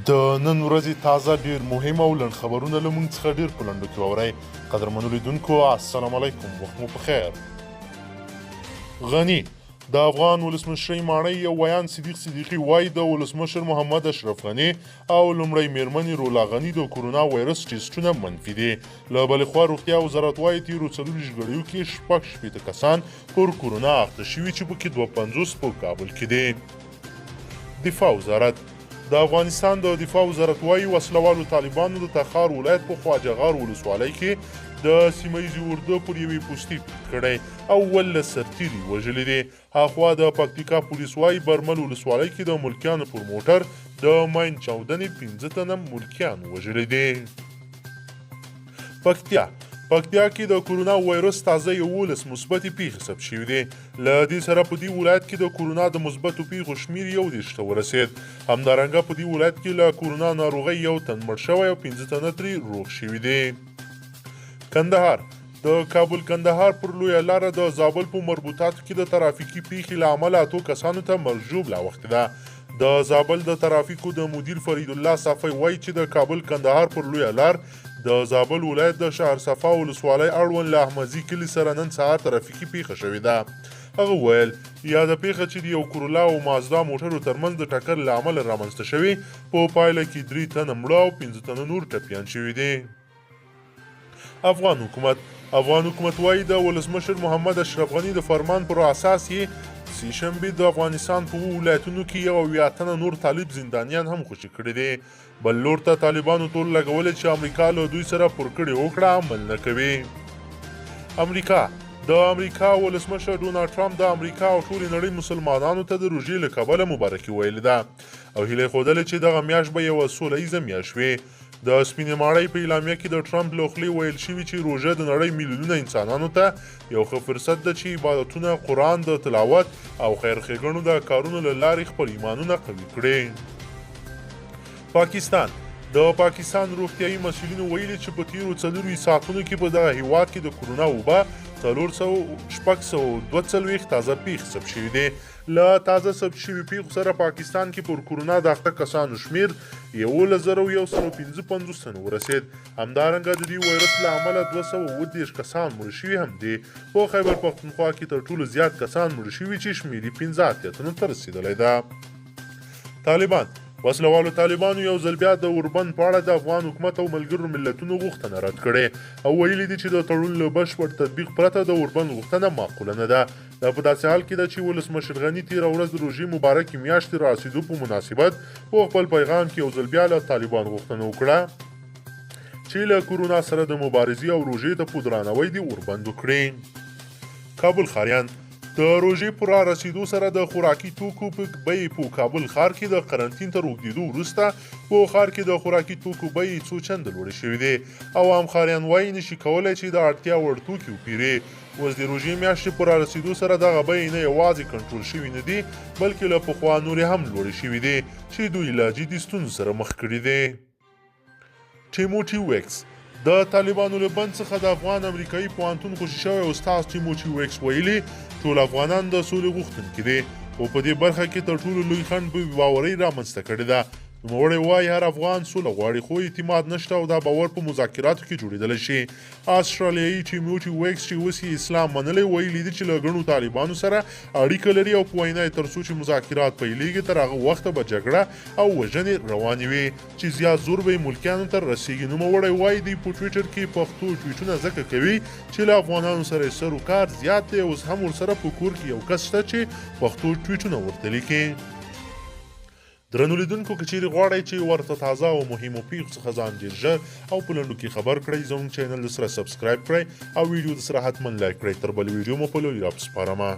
د نن ورځې تازه ډیر مهم او لنډ خبرونه له موږ څخه ډیر په لنډو کې واورئ. قدرمنو لیدونکو السلام علیکم، وخت مو په خیر. غني د افغان ولسمشرۍ ماڼۍ یو ویان صدیق صدیقي وایي د ولسمشر محمد اشرف غني او لومړۍ میرمنې رولا غني د کورونا وایرس ټیسټونه منفي دي. له بلې خوا روغتیا وزارت وایي تېرو 40 غړیو کې 60 کسان پر کورونا اخته شوي چې پکې 52 په کابل کې دي. دفاع وزارت د افغانستان د دفاع وزارت وایي وسلوالو طالبانو د تخار ولایت په خواجه غار ولسوالۍ کې د سیمه ییزې اردو پر یوې پوستې پیل کړی او 18 سرتیري وژلي دي. هاخوا د پکتیکا پولیس وایي برمل ولسوالۍ کې د ملکیانو پر موټر د ماین چاودنې 15 تنه ملکیان وژلي دي. پکتیا کې د کورونا وایرس تازه 11 مثبتې پیښې ثبت شوي دي. له دې سره په دې ولایت کې د کورونا د مثبتو پیښو شمېر 21 ته ورسېد. همدارنګه په دې ولایت کې له کورونا ناروغۍ 1 تن مړ شوی او 15 تنه ترې روغ شوي دي. کندهار د کابل کندهار پر لویه لاره د زابل په مربوطاتو کې د ترافیکي پیښې له امله 8 کسانو ته مرګ ژوبله اوښتې ده. د زابل د ترافیکو د مدیر فرید الله صافی وایي چې د کابل کندهار پر لویه لار د زابل ولایت د شهر صفا ولسوالۍ اړوند له احمدزي کلي سره نن سهار ترافیکي پیښه شوې ده. هغه ویل یاده پیښه چې د یو کورولا او مازدا موټرو ترمنځ د ټکر له امله رامنځته شوې په پایله کې 3 تنه مړه او 15 تنه نور ټپیان شوي دي. افغان حکومت وایي د ولسمشر محمد اشرف غني د فرمان پر اساس یې سې شنبې د افغانستان په ولایتونو کې 71 تنه نور طالب زندانیان هم خوشي کړي دي. بل لور ته طالبانو تور لګولې چې امریکا له دوی سره پرکړې وکړه عمل نه کوي. د امریکا ولسمشر ډونالډ ټرمپ د امریکا او ټولې نړۍ مسلمانانو ته د روژې له کبله مبارکي ویلې ده او هیله یې ښودلې چې دغه میاشت به یوه سوله ییزه میاشت وي. د سپینې ماڼۍ په اعلامیه کې د ټرمپ له خولې ویل شوي چې روژه د نړۍ میلیونونه انسانانو ته یو ښه فرصت ده چې عبادتونه، قرآن د تلاوت او خیر ښېګڼو د کارونو له لارې خپل ایمانونه قوي کړي. د پاکستان روغتیایي مسؤلینو ویلي چې په تېرو 4 ساعتونو کې په دغه هیواد کې د کورونا وبا 442 تازه پیښې ثبت شوي دي. له تازه ثبت شوي پیښو سره پاکستان کې پر کورونا د اخته کسانو شمېر 11,155 تنو ورسېد. همدارنګه د دې وایرس له امله 230 کسان مړه شوي هم دي. په خیبر پښتونخوا کې تر ټولو زیات کسان مړه شوي چې شمېر یې 15 تنو ته رسېدلی ده. وسلوالو طالبانو یو ځل بیا د اوربند په اړه د افغان حکومت او ملګرو ملتونو غوښتنه رد کړې او ویلي دي چې د تړون له بشپړ تطبیق پرته د اوربند غوښتنه معقوله نه ده. دا په داسې حال کې ده چې ولسمشر غني تېره ورځ د روژې مبارکې میاشتې رارسېدو په مناسبت په خپل پیغام کې یو ځل بیا له طالبانو غوښتنه وکړه چې له کورونا سره د مبارزې او روژې ته په درناوي دې اوربند وکړي. کابل ښاریان د روژې په رارسېدو سره د خوراکي توکو بیې په کابل ښار کې د قرنطین تر اوږدېدو وروسته په ښار کې د خوراکي توکو بیې څو چنده لوړې شوې دي او عام ښاریان وایي نشي کولی چې د اړتیا وړ توکي وپېري. اوس د روژې میاشتې په رارسېدو سره دغه بیې نه یوازې کنټرول شوي نه دي بلکې له پخوا نورې هم لوړې شوي دي چې دوی له جدي ستونزو سره مخ کړي دي. ټیموټي ویکس د طالبانو له بند څخه د افغان امریکایي پوهنتون خوشي شوی استاد ټیموټي ویکس ویلي ټول افغانان د سولې غوښتونکي دي او په دې برخه کې تر ټولو لوی خنډ بې باورۍ رامنځته کړې ده. نوموړی وایي هر افغان سوله غواړي خو اعتماد نشته او دا باور په مذاکراتو کې جوړېدلی شي. آسټرالیایي ټیموټي ویکس چې اوس یې اسلام منلی ویلي دي چې له ګڼو طالبانو سره اړیکه لري او په وینا یې تر څو چې مذاکرات پیلېږي تر هغه وخته به جګړه او وژنې روانې وي چې زیات زور به یې ملکیانو ته رسېږي. نوموړی وایي دوی په ټویټر کې پښتو ټویټونه ځکه کوي چې له افغانانو سره یې سر و کار زیات دی. اوس هم ورسره په کور کې یو کس شته چې پښتو ټویټونه ورته لیکي. درنو لیدونکو که چیرې غواړئ چې ورته تازه او مهمو پیښو څخه ځان ډېر ژر او په لنډو کې خبر کړئ زموږ چینل سره سبسکرایب کړئ او ویډیو د سره حتما لایک کړئ. تر بل ویډیو مو په لوی رب سپارمه.